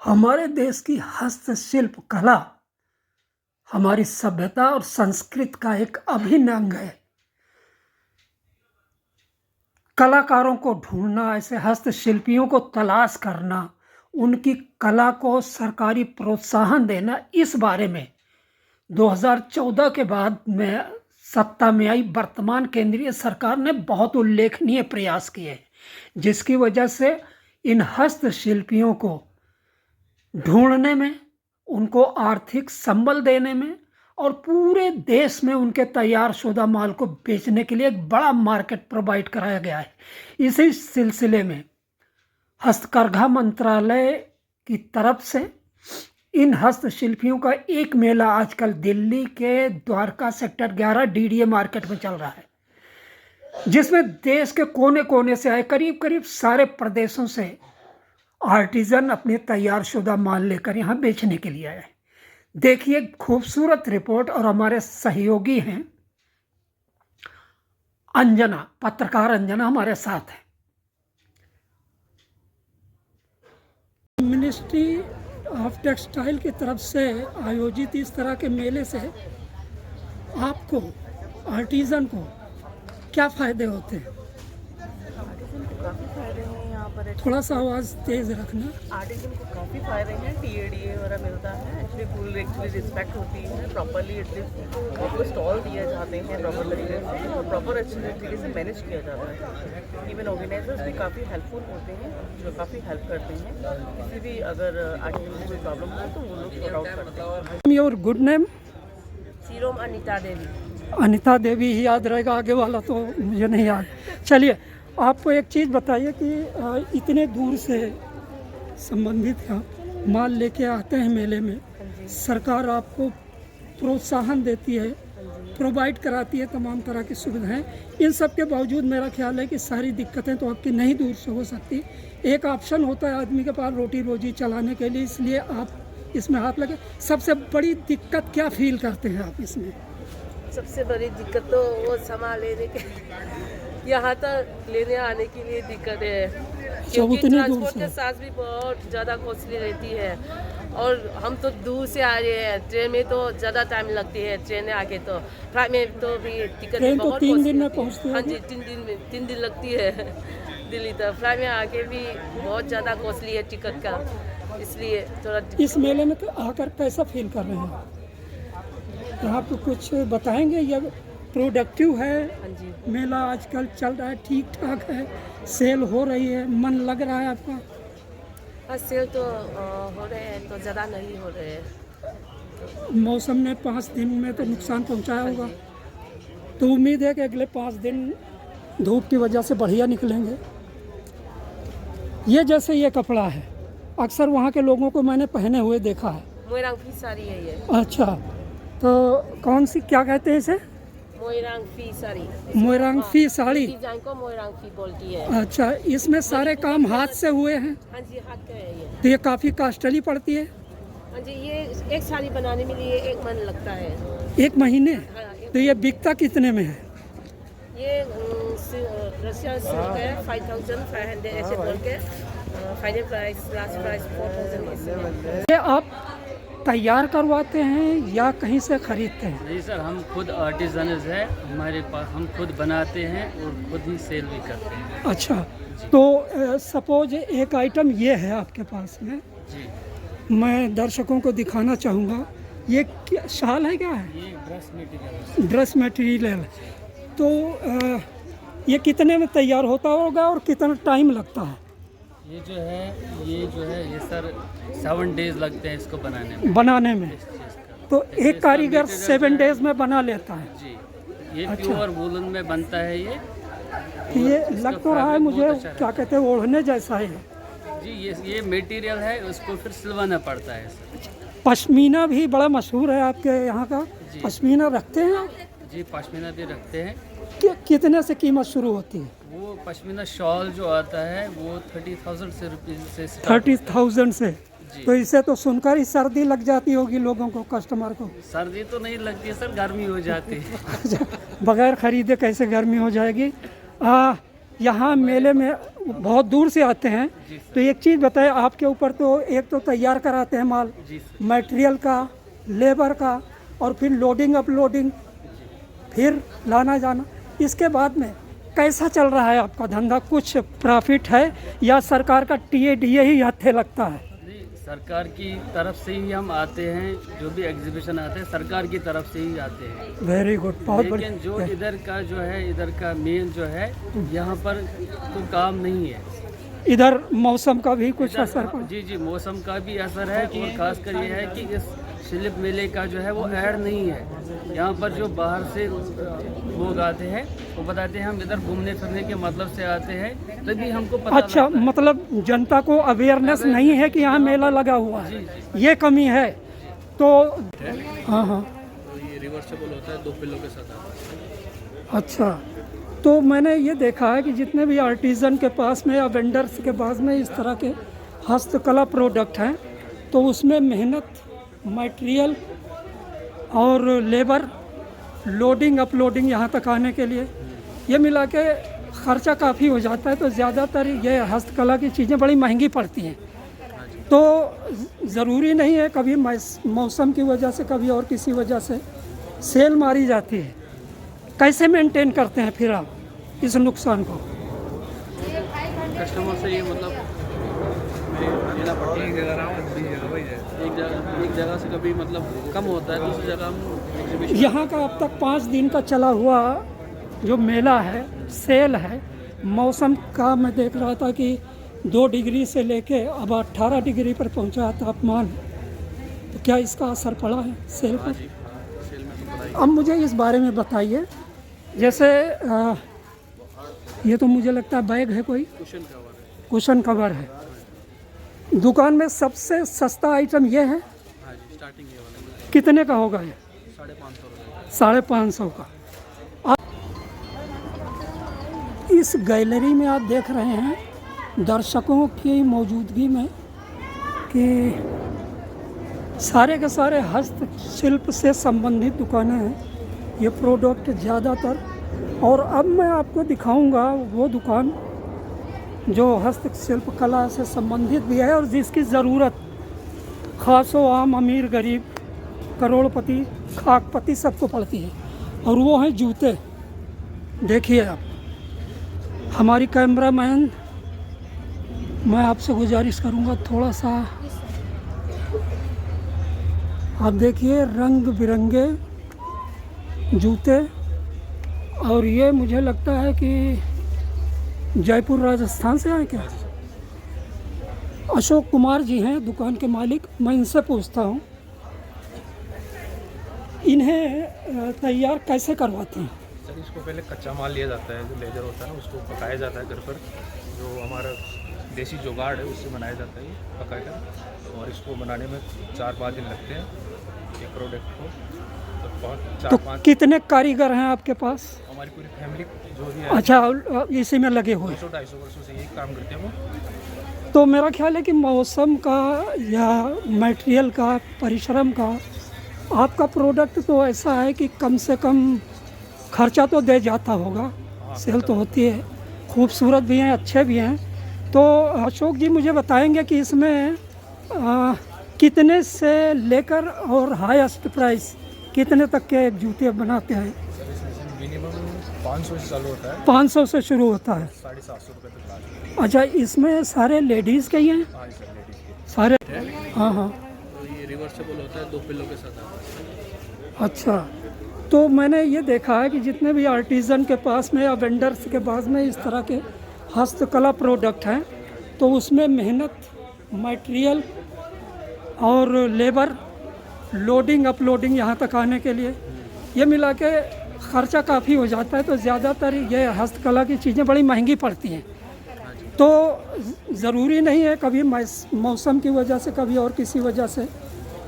हमारे देश की हस्तशिल्प कला हमारी सभ्यता और संस्कृति का एक अभिन्न अंग है। कलाकारों को ढूंढना, ऐसे हस्तशिल्पियों को तलाश करना, उनकी कला को सरकारी प्रोत्साहन देना, इस बारे में 2014 के बाद में सत्ता में आई वर्तमान केंद्रीय सरकार ने बहुत उल्लेखनीय प्रयास किए, जिसकी वजह से इन हस्तशिल्पियों को ढूंढने में, उनको आर्थिक संबल देने में और पूरे देश में उनके तैयार शुदा माल को बेचने के लिए एक बड़ा मार्केट प्रोवाइड कराया गया है। इसी सिलसिले में हस्तकरघा मंत्रालय की तरफ से इन हस्तशिल्पियों का एक मेला आजकल दिल्ली के द्वारका सेक्टर 11 डीडीए मार्केट में चल रहा है, जिसमें देश के कोने कोने से आए करीब सारे प्रदेशों से आर्टिजन अपने तैयार शुदा माल लेकर यहाँ बेचने के लिए आए। देखिए खूबसूरत रिपोर्ट, और हमारे सहयोगी हैं अंजना, पत्रकार अंजना हमारे साथ है। मिनिस्ट्री ऑफ टेक्सटाइल की तरफ से आयोजित इस तरह के मेले से आपको, आर्टिजन को क्या फायदे होते हैं? आर्टिजन को काफ़ी फ़ायदे हैं यहाँ पर। थोड़ा सा आवाज़ तेज़ रखना। आर्टिजन को काफ़ी फ़ायदे हैं, टीएडीए वगैरह मिलता है, एक्चुअली फुल एक्चुअली रिस्पेक्ट होती है, प्रॉपरली एटलीस्ट आपको स्टॉल दिए जाते हैं प्रॉपर तरीके से, और प्रॉपर अच्छे तरीके से मैनेज किया जाता है। इवन ऑर्गेनाइजर्स भी काफ़ी हेल्पफुल होते हैं, जो काफ़ी हेल्प करते हैं। किसी भी अगर आर्टिजन को कोई प्रॉब्लम हो तो वो लोग सॉर्ट आउट करते हैं। Your good name? सीरोम अनिता देवी। अनिता देवी ही याद रहेगा, आगे वाला तो मुझे नहीं याद। चलिए, आपको एक चीज़ बताइए कि इतने दूर से संबंधित का माल लेके आते हैं मेले में, सरकार आपको प्रोत्साहन देती है, प्रोवाइड कराती है तमाम तरह की सुविधाएं। इन सब के बावजूद मेरा ख्याल है कि सारी दिक्कतें तो आपकी नहीं दूर से हो सकती। एक ऑप्शन होता है आदमी के पास रोटी रोजी चलाने के लिए, इसलिए आप इसमें हाथ लगे। सबसे बड़ी दिक्कत क्या फील करते हैं आप इसमें? सबसे बड़ी दिक्कत तो वो सामान लेने के यहाँ तक लेने आने के लिए दिक्कत है, क्योंकि ट्रांसपोर्ट के साथ भी बहुत ज़्यादा कॉस्टली रहती है, और हम तो दूर से आ रहे हैं। ट्रेन में तो ज़्यादा टाइम लगती है, ट्रेन में आके तो फ्लाइट में तो भी टिकट बहुत 3 दिन में पहुँचती है। हाँ जी, 3 दिन लगती है दिल्ली तक। फ्लाइट में आके भी बहुत ज़्यादा कॉस्टली है टिकट का, इसलिए थोड़ा। इस मेले में तो आकर कैसा फील कर रहे हैं आप? कुछ बताएंगे? या प्रोडक्टिव है? हाँ जी, मेला आजकल चल रहा है, ठीक ठाक है, सेल हो रही है, मन लग रहा है आपका? हाँ, सेल तो हो रहे हैं, तो ज़्यादा नहीं हो रहे हैं। मौसम ने 5 दिन में तो नुकसान पहुंचाया होगा, तो उम्मीद है कि अगले 5 दिन धूप की वजह से बढ़िया निकलेंगे। ये जैसे ये कपड़ा है, अक्सर वहाँ के लोगों को मैंने पहने हुए देखा है। मोइरांग फी साड़ी है ये। अच्छा, तो कौन सी, क्या कहते हैं इसे? मोइरांग फी साड़ी। मोइरांग फी साड़ी। डिजाइन को मोइरांग फी बोलती है। अच्छा, इसमें सारे काम हाथ से हुए हैं? हाँ जी, हाथ का है ये। तो ये काफ़ी कॉस्टली पड़ती है? हाँ जी, ये एक साड़ी बनाने में लिए 1 महीना लगता है। 1 महीने? हाँ, तो ये बिकता कितने में है? ये रशिया सिल्क है, 5500 ऐसे बोल के। फाइनल प्राइस, लास्ट प्राइस 4000 ऐसे। ये आप तैयार करवाते हैं या कहीं से खरीदते हैं? जी सर, हम खुद आर्टिजनस हैं, हमारे पास हम खुद बनाते हैं और खुद ही सेल भी करते हैं। अच्छा, तो सपोज एक आइटम ये है आपके पास में, जी, मैं दर्शकों को दिखाना चाहूँगा। ये क्या शाल है, क्या है? ये ड्रेस मटेरियल। ड्रेस मटेरियल है। तो ये कितने में तैयार होता होगा और कितना टाइम लगता है? ये जो है ये सर 7 डेज लगते हैं इसको बनाने में। इस चीज़ का। तो इसका एक कारीगर मटेरियल 7 डेज में बना लेता है? जी, ये अच्छा। प्योर वूलन में बनता है ये। ये इसका लग तो रहा है फैब्रिक मुझे, बहुत अच्छा है। क्या कहते हैं, ओढ़ने जैसा है। जी, ये मटेरियल है, उसको फिर सिलवाना पड़ता है सर। पश्मीना भी बड़ा मशहूर है आपके यहाँ का। जी। पश्मीना रखते हैं आप? जी, पश्मीना भी रखते हैं। कितने से कीमत शुरू होती है? वो पश्मीना शॉल जो आता है वो 30,000 से रुपीज़ से start 30,000 से? जी। तो इसे तो सुनकर ही सर्दी लग जाती होगी लोगों को, कस्टमर को। सर्दी तो नहीं लगती है सर, गर्मी हो जाती है। बगैर खरीदे कैसे गर्मी हो जाएगी? यहाँ मेले में बहुत दूर से आते हैं, तो एक चीज़ बताएं, आपके ऊपर तो एक तो तैयार कराते हैं माल, मटेरियल का, लेबर का, और फिर लोडिंग अपलोडिंग, फिर लाना जाना, इसके बाद में कैसा चल रहा है आपका धंधा? कुछ प्रॉफिट है या सरकार का टीएडीए ही हाथे लगता है? नहीं, सरकार की तरफ से ही हम आते हैं, जो भी एग्जीबिशन आते हैं सरकार की तरफ से ही आते हैं। वेरी गुड, बहुत लेकिन बढ़िया। जो इधर का जो है, इधर का मेन जो है, यहाँ पर तो काम नहीं है। इधर मौसम का भी कुछ इधर- असर पड़ा? जी जी, मौसम का भी असर है, और खासकर ये है कि इस शिल्प मेले का जो है वो ऐड नहीं है। यहाँ पर जो बाहर से लोग आते हैं वो बताते हैं हम इधर घूमने फिरने के मतलब से आते हैं, तभी हमको पता अच्छा, लगता है। मतलब जनता को अवेयरनेस नहीं है कि यहाँ मेला लगा हुआ है, जी, ये कमी है। तो हाँ हाँ, तो ये रिवर्सेबल होता है, 2 पिल्लों के साथ आता है। अच्छा, तो मैंने ये देखा है कि जितने भी आर्टिज़न के पास में या वेंडर्स के पास में इस तरह के हस्तकला प्रोडक्ट हैं, तो उसमें मेहनत, मटेरियल और लेबर, लोडिंग अपलोडिंग यहाँ तक आने के लिए, ये मिला के ख़र्चा काफ़ी हो जाता है। तो ज़्यादातर ये हस्तकला की चीज़ें बड़ी महंगी पड़ती हैं। तो ज़रूरी नहीं है, कभी मौसम की वजह से, कभी और किसी वजह से सेल मारी जाती है। कैसे मेंटेन करते हैं फिर आप इस नुकसान को? कस्टमर से ये मतलब लेना पड़ता है। एक जगह से कभी मतलब कम होता है, दूसरी जगह हम एग्जीबिशन। यहाँ का अब तक 5 दिन का चला हुआ जो मेला है, सेल है, मौसम का मैं देख रहा था कि 2 डिग्री से लेके अब 18 डिग्री पर पहुँचा तापमान। तो क्या इसका असर पड़ा है सेल पर? सेल में तो पता ही। अब मुझे इस बारे में बताइए, जैसे ये तो मुझे लगता है बैग है, कोई कुशन कवर है। कुशन कवर है। दुकान में सबसे सस्ता आइटम ये है, हाँ जी, स्टार्टिंग ये वाला कितने का होगा ये? 550 रुपये। 550 का। आप इस गैलरी में आप देख रहे हैं दर्शकों की मौजूदगी में कि सारे के सारे हस्तशिल्प से संबंधित दुकानें हैं, ये प्रोडक्ट ज़्यादातर। और अब मैं आपको दिखाऊंगा वो दुकान जो हस्तशिल्प कला से संबंधित भी है और जिसकी ज़रूरत खासो आम, अमीर, गरीब, करोड़पति, खाकपति सबको पड़ती है, और वो हैं जूते। देखिए आप, हमारी कैमरामैन, मैं आपसे गुजारिश करूंगा थोड़ा सा आप देखिए रंग बिरंगे जूते। और ये मुझे लगता है कि जयपुर राजस्थान से आए क्या? अशोक कुमार जी हैं दुकान के मालिक, मैं इनसे पूछता हूँ इन्हें तैयार कैसे करवाते हैं? सर, इसको पहले कच्चा माल लिया जाता है, जो लेदर होता है ना, उसको पकाया जाता है घर पर। जो हमारा देसी जुगाड़ है उससे बनाया जाता है ये पकाकर, और इसको बनाने में 4-5 दिन लगते हैं ये प्रोडक्ट को। तो तो 4-5 कितने कारीगर हैं आपके पास? हमारी पूरी फैमिली जो भी है अच्छा, इसी में लगे हुए। 200-250 वर्षों से यही काम करते हैं वो। तो मेरा ख्याल है कि मौसम का या मटेरियल का, परिश्रम का, आपका प्रोडक्ट तो ऐसा है कि कम से कम खर्चा तो दे जाता होगा, सेल तो होती है, खूबसूरत भी हैं, अच्छे भी हैं। तो अशोक जी मुझे बताएंगे कि इसमें कितने से लेकर और हाईएस्ट प्राइस कितने तक के जूते बनाते हैं? मिनिमम 500 से चालू होता है, 500 से शुरू होता है। 750 रुपये तक लास्ट। अच्छा, इसमें सारे लेडीज़ के ही हैं? हाँ जी सर, लेडीज़ के। सारे? हाँ हाँ। तो ये रिवर्सेबल होता है, 2 पिल्लों के साथ आता है। अच्छा, तो मैंने ये देखा है कि जितने भी आर्टिज़न के पास में या वेंडर्स के पास में इस तरह के हस्तकला प्रोडक्ट हैं, तो उसमें मेहनत, मटेरियल और लेबर, लोडिंग अपलोडिंग यहाँ तक आने के लिए, ये मिला के ख़र्चा काफ़ी हो जाता है। तो ज़्यादातर ये हस्तकला की चीज़ें बड़ी महंगी पड़ती हैं। तो ज़रूरी नहीं है, कभी मौसम की वजह से, कभी और किसी वजह से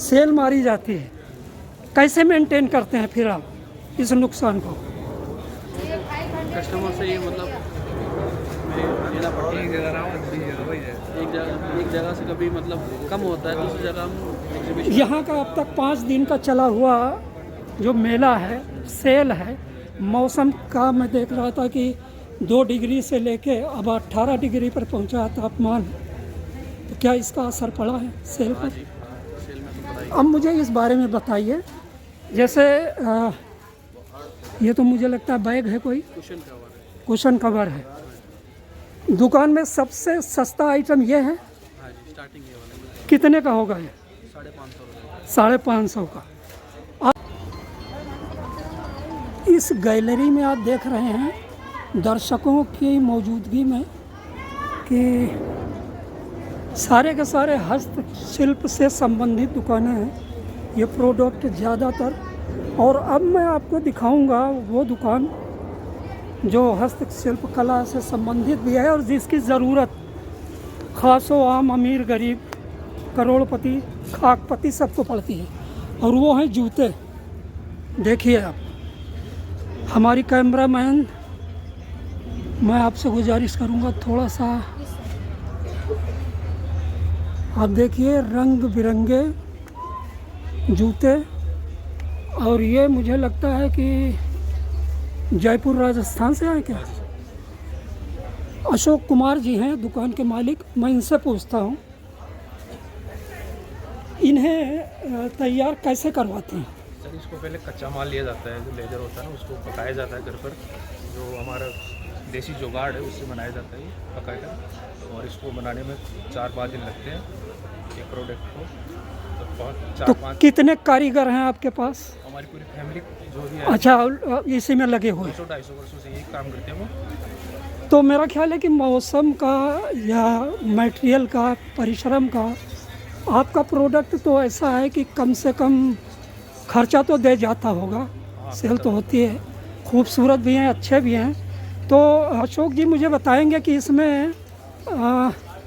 सेल मारी जाती है। कैसे मेंटेन करते हैं फिर आप इस नुकसान को? कस्टमर से ये मतलब लेना पड़ता है। एक जगह से कभी मतलब कम होता है, दूसरी जगह हम एग्जीबिशन। यहाँ का अब तक 5 दिन का चला हुआ जो मेला है, सेल है, मौसम का मैं देख रहा था कि 2 डिग्री से लेके अब 18 डिग्री पर पहुंचा है तापमान। तो क्या इसका असर पड़ा है सेल पर? सेल में तो पड़ा ही। अब मुझे इस बारे में बताइए, जैसे ये तो मुझे लगता है बैग है, कोई कुशन कवर है। कुशन कवर है। दुकान में सबसे सस्ता आइटम ये है। हाँ जी, स्टार्टिंग ये वाला है। कितने का होगा ये? 550 रुपये। 550 का। इस गैलरी में आप देख रहे हैं दर्शकों की मौजूदगी में कि सारे के सारे हस्तशिल्प से संबंधित दुकानें हैं। ये प्रोडक्ट ज़्यादातर, और अब मैं आपको दिखाऊंगा वो दुकान जो हस्तशिल्प कला से संबंधित भी है और जिसकी ज़रूरत खासो आम अमीर गरीब करोड़पति खाकपति सबको पड़ती है, और वो हैं जूते। देखिए आप, हमारी कैमरामैन, मैं आपसे गुजारिश करूंगा थोड़ा सा आप देखिए रंग बिरंगे जूते। और ये मुझे लगता है कि जयपुर राजस्थान से आए क्या? अशोक कुमार जी हैं दुकान के मालिक। मैं इनसे पूछता हूँ इन्हें तैयार कैसे करवाते हैं? सर इसको पहले कच्चा माल लिया जाता है, जो लेदर होता है ना उसको पकाया जाता है घर पर, जो हमारा देसी जुगाड़ है उससे बनाया जाता है ये पका कर। और इसको बनाने में 4-5 दिन लगते हैं ये प्रोडक्ट को। तो तो 4-5 कितने कारीगर हैं आपके पास? हमारी पूरी फैमिली जो भी है अच्छा, इसी में लगे हुए। 200-250 वर्षों से यही काम करते हैं वो। तो मेरा ख्याल है कि मौसम का या मटेरियल का, परिश्रम का, आपका प्रोडक्ट तो ऐसा है कि कम से कम खर्चा तो दे जाता होगा। सेल तो होती है, खूबसूरत भी हैं, अच्छे भी हैं। तो अशोक जी मुझे बताएंगे कि इसमें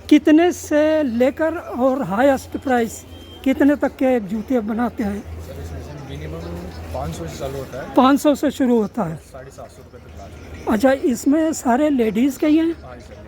कितने से लेकर और हाईएस्ट प्राइस कितने तक के जूते बनाते हैं? सर इसमें मिनिमम 500 से चालू होता है, 500 से शुरू होता है। 750 रुपये तक लास्ट। अच्छा, इसमें सारे लेडीज़ के ही हैं? हाँ सर।